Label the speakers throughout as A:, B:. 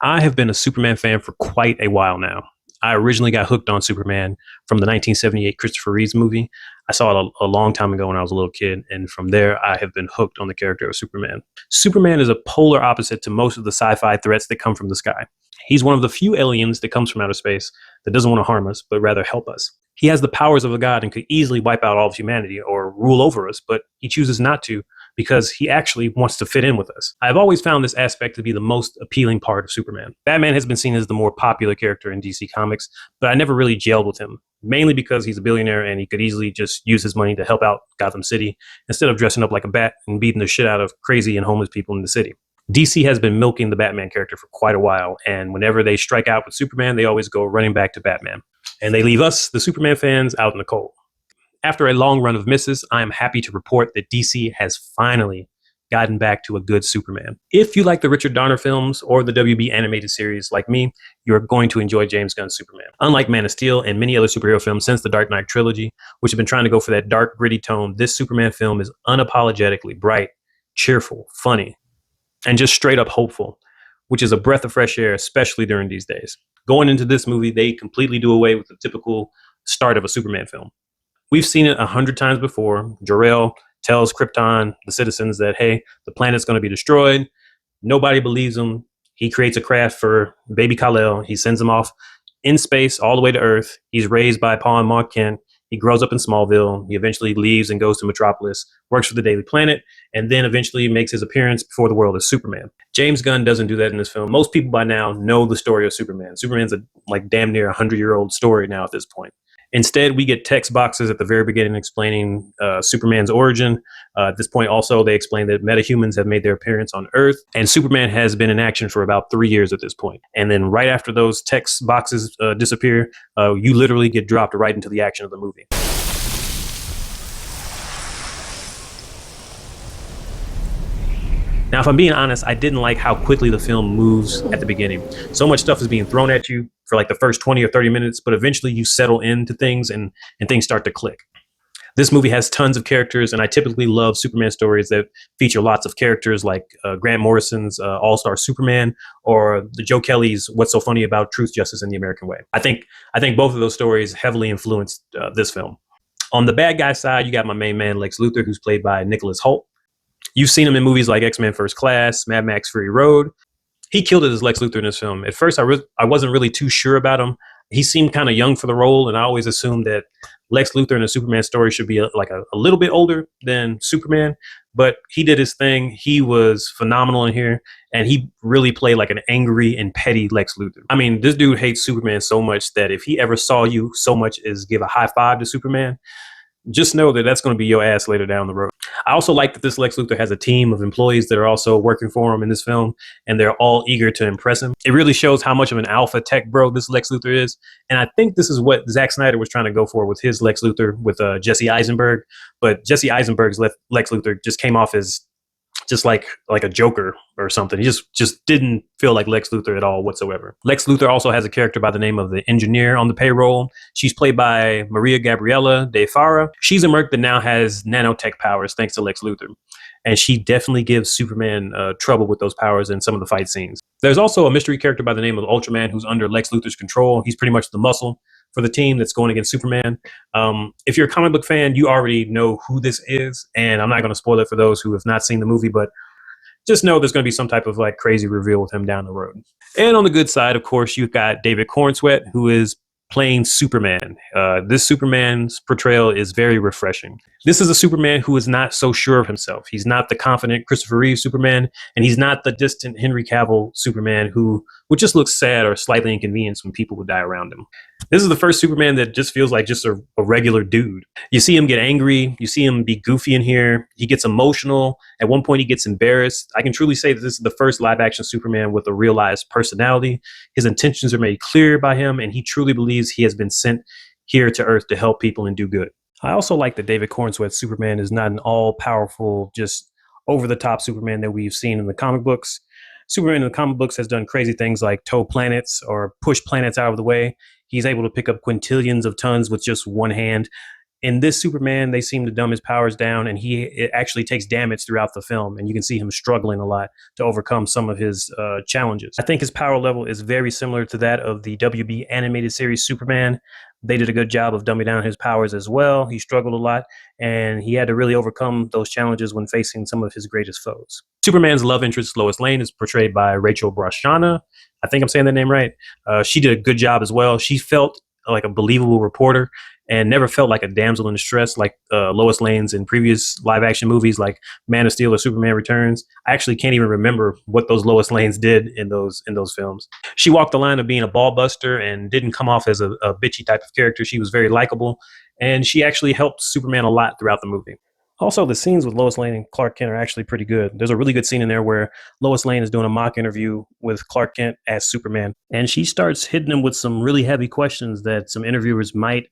A: I have been a Superman fan for quite a while now. I originally got hooked on Superman from the 1978 Christopher Reeves movie. I saw it a long time ago when I was a little kid, and from there, I have been hooked on the character of Superman. Superman is a polar opposite to most of the sci fi threats that come from the sky. He's one of the few aliens that comes from outer space that doesn't want to harm us, but rather help us. He has the powers of a god and could easily wipe out all of humanity or rule over us, but he chooses not to because he actually wants to fit in with us. I've always found this aspect to be the most appealing part of Superman. Batman has been seen as the more popular character in DC Comics, but I never really gelled with him, mainly because he's a billionaire and he could easily just use his money to help out Gotham City instead of dressing up like a bat and beating the shit out of crazy and homeless people in the city. DC has been milking the Batman character for quite a while, and whenever they strike out with Superman, they always go running back to Batman. And they leave us, the Superman fans, out in the cold. After a long run of misses, I am happy to report that DC has finally gotten back to a good Superman. If you like the Richard Donner films or the WB animated series like me, you're going to enjoy James Gunn's Superman. Unlike Man of Steel and many other superhero films since the Dark Knight trilogy, which have been trying to go for that dark, gritty tone, this Superman film is unapologetically bright, cheerful, funny, and just straight up hopeful, which is a breath of fresh air, especially during these days. Going into this movie, they completely do away with the typical start of a Superman film. We've seen it 100 times before. Jor-El tells Krypton, the citizens, that, hey, the planet's going to be destroyed. Nobody believes him. He creates a craft for baby Kal-El. He sends him off in space all the way to Earth. He's raised by Pa and Ma Kent. He grows up in Smallville. He eventually leaves and goes to Metropolis, works for the Daily Planet, and then eventually makes his appearance before the world as Superman. James Gunn doesn't do that in this film. Most people by now know the story of Superman. Superman's a damn near 100-year-old story now at this point. Instead, we get text boxes at the very beginning explaining Superman's origin. At this point, also, they explain that metahumans have made their appearance on Earth, and Superman has been in action for about 3 years at this point. And then right after those text boxes disappear, you literally get dropped right into the action of the movie. Now, if I'm being honest, I didn't like how quickly the film moves at the beginning. So much stuff is being thrown at you for like the first 20 or 30 minutes, but eventually you settle into things and things start to click. This movie has tons of characters, and I typically love Superman stories that feature lots of characters like Grant Morrison's All-Star Superman or the Joe Kelly's What's So Funny About Truth, Justice, and the American Way. I think both of those stories heavily influenced this film. On the bad guy side, you got my main man, Lex Luthor, who's played by Nicholas Hoult. You've seen him in movies like X-Men First Class, Mad Max Fury Road. He killed it as Lex Luthor in this film. At first, I wasn't really too sure about him. He seemed kind of young for the role, and I always assumed that Lex Luthor in a Superman story should be a little bit older than Superman. But he did his thing. He was phenomenal in here, and he really played like an angry and petty Lex Luthor. I mean, this dude hates Superman so much that if he ever saw you so much as give a high five to Superman, just know that that's going to be your ass later down the road. I also like that this Lex Luthor has a team of employees that are also working for him in this film, and they're all eager to impress him. It really shows how much of an alpha tech bro this Lex Luthor is, and I think this is what Zack Snyder was trying to go for with his Lex Luthor with Jesse Eisenberg, but Jesse Eisenberg's Lex Luthor just came off as just like a Joker or something. He just didn't feel like Lex Luthor at all whatsoever. Lex Luthor also has a character by the name of the Engineer on the payroll. She's played by Maria Gabriela de Fara. She's a merc that now has nanotech powers thanks to Lex Luthor. And she definitely gives Superman trouble with those powers in some of the fight scenes. There's also a mystery character by the name of Ultraman who's under Lex Luthor's control. He's pretty much the muscle for the team that's going against Superman. If you're a comic book fan, you already know who this is, and I'm not going to spoil it for those who have not seen the movie, but just know there's going to be some type of like crazy reveal with him down the road. And on the good side, of course, you've got David Corenswet, who is playing Superman. This Superman's portrayal is very refreshing. This is a Superman who is not so sure of himself. He's not the confident Christopher Reeve Superman, and he's not the distant Henry Cavill Superman who would just look sad or slightly inconvenienced when people would die around him. This is the first Superman that just feels like just a regular dude. You see him get angry. You see him be goofy in here. He gets emotional. At one point, he gets embarrassed. I can truly say that this is the first live-action Superman with a realized personality. His intentions are made clear by him, and he truly believes he has been sent here to Earth to help people and do good. I also like that David Corenswet's Superman is not an all-powerful, just over-the-top Superman that we've seen in the comic books. Superman in the comic books has done crazy things like tow planets or push planets out of the way. He's able to pick up quintillions of tons with just one hand. In this Superman, they seem to dumb his powers down, and it actually takes damage throughout the film, and you can see him struggling a lot to overcome some of his challenges. I think his power level is very similar to that of the WB animated series Superman. They did a good job of dumbing down his powers as well. He struggled a lot, and he had to really overcome those challenges when facing some of his greatest foes. Superman's love interest, Lois Lane, is portrayed by Rachel Brosnahan. I think I'm saying that name right. She did a good job as well. She felt like a believable reporter and never felt like a damsel in distress like Lois Lane's in previous live action movies like Man of Steel or Superman Returns. I actually can't even remember what those Lois Lanes did in those films. She walked the line of being a ball buster and didn't come off as a bitchy type of character. She was very likable, and she actually helped Superman a lot throughout the movie. Also, the scenes with Lois Lane and Clark Kent are actually pretty good. There's a really good scene in there where Lois Lane is doing a mock interview with Clark Kent as Superman, and she starts hitting him with some really heavy questions that some interviewers might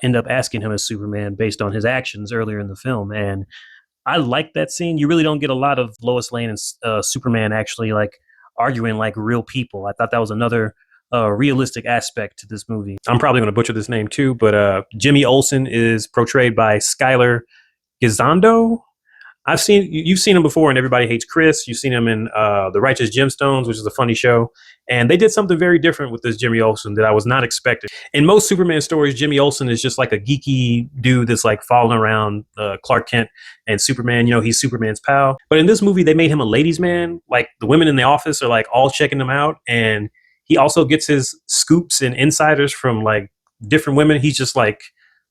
A: end up asking him as Superman based on his actions earlier in the film. And I like that scene. You really don't get a lot of Lois Lane and Superman actually like arguing like real people. I thought that was another realistic aspect to this movie. I'm probably going to butcher this name too, but Jimmy Olsen is portrayed by Skylar Gisondo. You've seen him before in Everybody Hates Chris. You've seen him in The Righteous Gemstones, which is a funny show. And they did something very different with this Jimmy Olsen that I was not expecting. In most Superman stories, Jimmy Olsen is just like a geeky dude that's like following around Clark Kent and Superman. You know, he's Superman's pal. But in this movie, they made him a ladies' man. Like the women in the office are like all checking him out. And he also gets his scoops and insiders from like different women. He's just like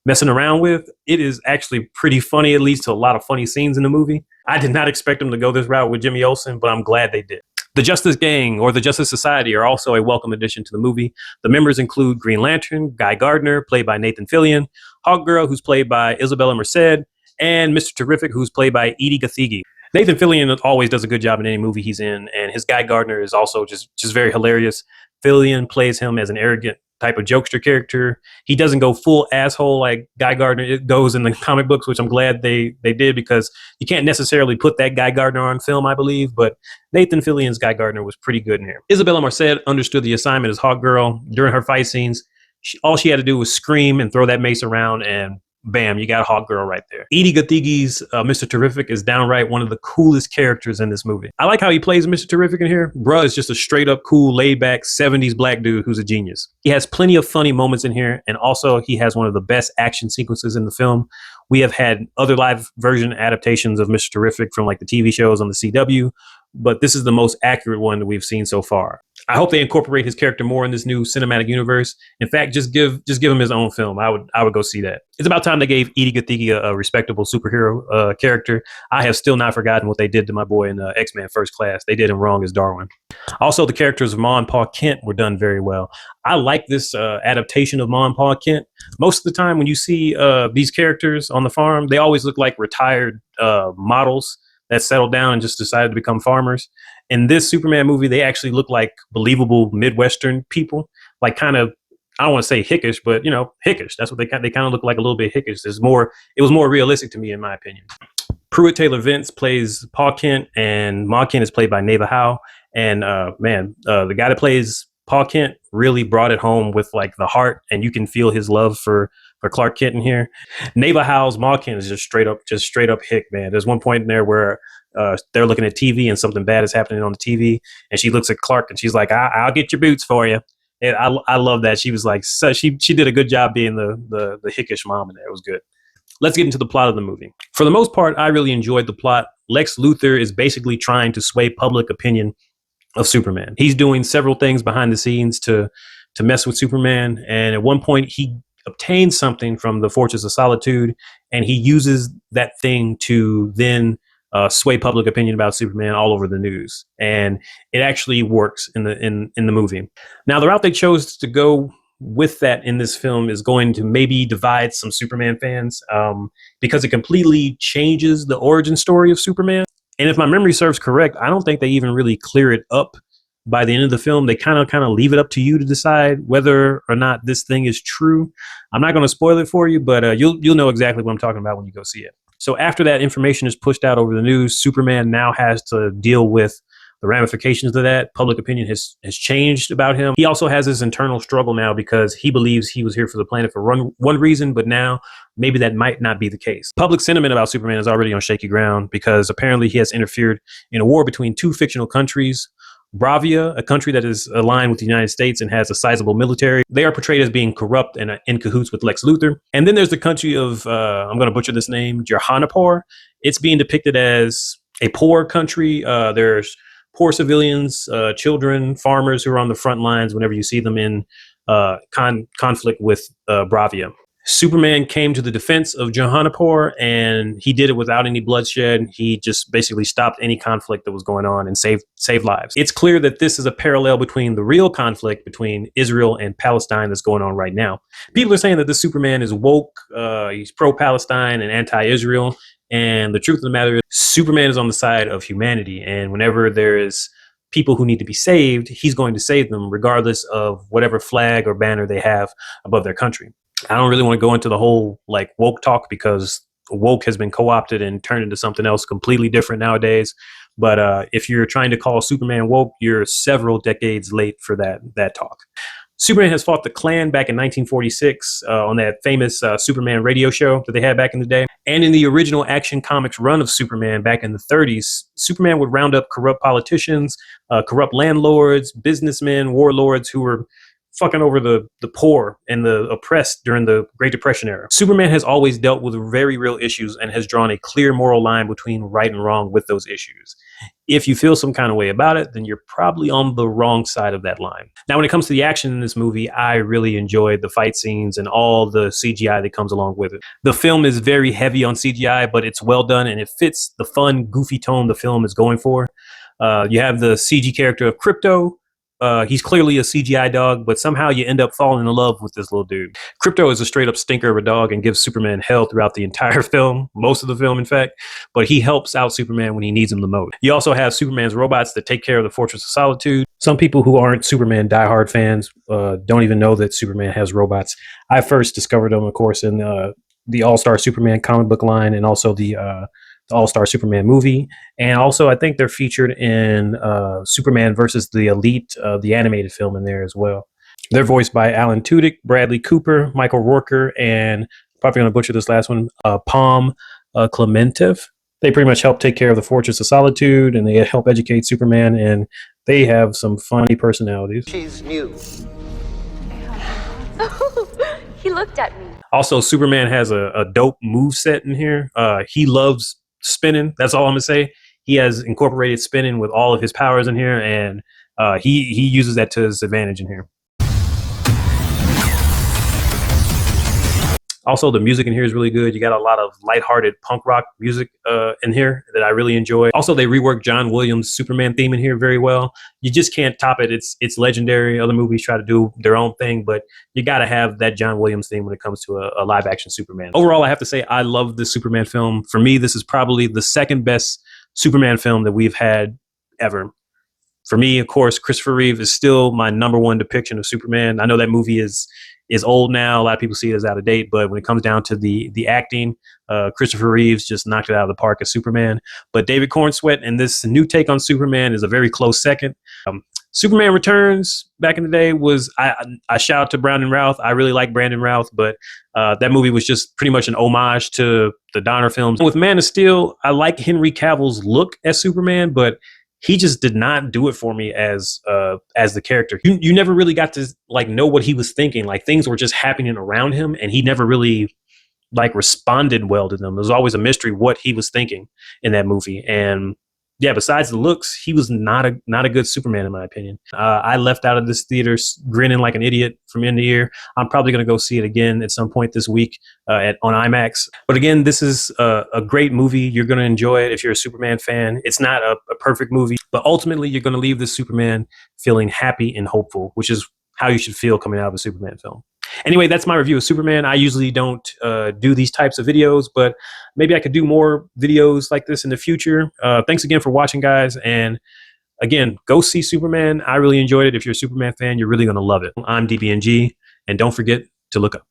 A: messing around with. It is actually pretty funny. It leads to a lot of funny scenes in the movie. I did not expect them to go this route with Jimmy Olsen, but I'm glad they did. The Justice Gang, or the Justice Society, are also a welcome addition to the movie. The members include Green Lantern, Guy Gardner, played by Nathan Fillion, Hawkgirl, who's played by Isabella Merced, and Mr. Terrific, who's played by Edie Gathegi. Nathan Fillion always does a good job in any movie he's in, and his Guy Gardner is also just very hilarious. Fillion plays him as an arrogant type of jokester character. He doesn't go full asshole like Guy Gardner goes in the comic books, which I'm glad they did, because you can't necessarily put that Guy Gardner on film, I believe, but Nathan Fillion's Guy Gardner was pretty good in here. Isabella Merced understood the assignment as Hawkgirl. During her fight scenes, all she had to do was scream and throw that mace around, and bam, you got Hawkgirl right there. Edie Gathegi's Mr. Terrific is downright one of the coolest characters in this movie. I like how he plays Mr. Terrific in here. Bruh is just a straight up cool, laid back 70s black dude who's a genius. He has plenty of funny moments in here, and also he has one of the best action sequences in the film. We have had other live version adaptations of Mr. Terrific from like the TV shows on the CW, but this is the most accurate one that we've seen so far. I hope they incorporate his character more in this new cinematic universe. In fact, just give him his own film. I would go see that. It's about time they gave Edie Gathegi a respectable superhero character. I have still not forgotten what they did to my boy in X-Men First Class. They did him wrong as Darwin. Also, the characters of Ma and Pa Kent were done very well. I like this adaptation of Ma and Pa Kent. Most of the time when you see these characters on the farm, they always look like retired models that settled down and just decided to become farmers. In this Superman movie, they actually look like believable Midwestern people, like kind of, I don't want to say hickish, but you know, hickish. That's what they kind of look like, a little bit hickish. It was more realistic to me, in my opinion. Pruitt Taylor Vince plays Pa Kent, and Ma Kent is played by Neva Howe. And the guy that plays Pa Kent really brought it home with like the heart, and you can feel his love for Clark Kent in here. Neva Howe's Ma Kent is just straight up hick, man. There's one point in there where they're looking at TV and something bad is happening on the TV, and she looks at Clark and she's like, "I'll get your boots for you." And I love that. She was like, so she did a good job being the hickish mom in there. It was good. Let's get into the plot of the movie. For the most part, I really enjoyed the plot. Lex Luthor is basically trying to sway public opinion of Superman. He's doing several things behind the scenes to mess with Superman, and at one point he obtains something from the Fortress of Solitude, and he uses that thing to then sway public opinion about Superman all over the news, and it actually works in the movie. Now, the route they chose to go with that in this film is going to maybe divide some Superman fans because it completely changes the origin story of Superman. And if my memory serves correct, I don't think they even really clear it up by the end of the film. They kind of leave it up to you to decide whether or not this thing is true. I'm not going to spoil it for you, but you'll know exactly what I'm talking about when you go see it. So after that information is pushed out over the news, Superman now has to deal with the ramifications of that. Public opinion has changed about him. He also has this internal struggle now because he believes he was here for the planet for one reason, but now maybe that might not be the case. Public sentiment about Superman is already on shaky ground because apparently he has interfered in a war between two fictional countries. Bravia, a country that is aligned with the United States and has a sizable military, they are portrayed as being corrupt and in cahoots with Lex Luthor. And then there's the country of, I'm going to butcher this name, Johanapur. It's being depicted as a poor country. There's poor civilians, children, farmers who are on the front lines whenever you see them in conflict with Bravia. Superman came to the defense of Johanapur, and he did it without any bloodshed. He just basically stopped any conflict that was going on and saved lives. It's clear that this is a parallel between the real conflict between Israel and Palestine that's going on right now. People are saying that this Superman is woke, he's pro-Palestine and anti-Israel, and the truth of the matter is Superman is on the side of humanity, and whenever there is people who need to be saved, he's going to save them regardless of whatever flag or banner they have above their country. I don't really want to go into the whole like woke talk because woke has been co-opted and turned into something else completely different nowadays. But if you're trying to call Superman woke, you're several decades late for that talk. Superman has fought the Klan back in 1946 on that famous Superman radio show that they had back in the day. And in the original Action Comics run of Superman back in the 30s, Superman would round up corrupt politicians, corrupt landlords, businessmen, warlords who were fucking over the poor and the oppressed during the Great Depression era. Superman has always dealt with very real issues and has drawn a clear moral line between right and wrong with those issues. If you feel some kind of way about it, then you're probably on the wrong side of that line. Now, when it comes to the action in this movie, I really enjoyed the fight scenes and all the CGI that comes along with it. The film is very heavy on CGI, but it's well done and it fits the fun, goofy tone the film is going for. You have the CG character of Krypto. He's clearly a CGI dog, but somehow you end up falling in love with this little dude. Krypto is a straight up stinker of a dog and gives Superman hell throughout the entire film, most of the film, in fact, but he helps out Superman when he needs him the most. You also have Superman's robots that take care of the Fortress of Solitude. Some people who aren't Superman diehard fans don't even know that Superman has robots. I first discovered them, of course, in the All-Star Superman comic book line and also the All-Star Superman movie. And also, I think they're featured in Superman versus the Elite, the animated film in there as well. They're voiced by Alan Tudyk, Bradley Cooper, Michael Rooker, and probably going to butcher this last one, Palm Clementev. They pretty much help take care of the Fortress of Solitude, and they help educate Superman, and they have some funny personalities.
B: She's new.
C: He looked at me.
A: Also, Superman has a dope move set in here. He loves spinning. That's all I'm gonna say. He has incorporated spinning with all of his powers in here, and he uses that to his advantage in here. Also, the music in here is really good. You got a lot of lighthearted punk rock music in here that I really enjoy. Also, they reworked John Williams' Superman theme in here very well. You just can't top it. It's legendary. Other movies try to do their own thing, but you got to have that John Williams theme when it comes to a live action Superman. Overall, I have to say I love this Superman film. For me, this is probably the second best Superman film that we've had ever. For me, of course, Christopher Reeve is still my number one depiction of Superman. I know that movie is old now. A lot of people see it as out of date, but when it comes down to the acting, Christopher Reeves just knocked it out of the park as Superman. But David Corenswet and this new take on Superman is a very close second. Superman Returns back in the day was, I shout out to Brandon Routh. I really like Brandon Routh, but that movie was just pretty much an homage to the Donner films. With Man of Steel, I like Henry Cavill's look as Superman, but he just did not do it for me as the character. You never really got to like know what he was thinking. Like things were just happening around him, and he never really like responded well to them. There was always a mystery what he was thinking in that movie. And yeah, besides the looks, he was not a good Superman in my opinion. I left out of this theater grinning like an idiot from end to ear. I'm probably going to go see it again at some point this week on IMAX. But again, this is a great movie. You're going to enjoy it if you're a Superman fan. It's not a perfect movie, but ultimately you're going to leave this Superman feeling happy and hopeful, which is how you should feel coming out of a Superman film. Anyway, that's my review of Superman. I usually don't do these types of videos, but maybe I could do more videos like this in the future. Thanks again for watching, guys. And again, go see Superman. I really enjoyed it. If you're a Superman fan, you're really going to love it. I'm DBNG, and don't forget to look up.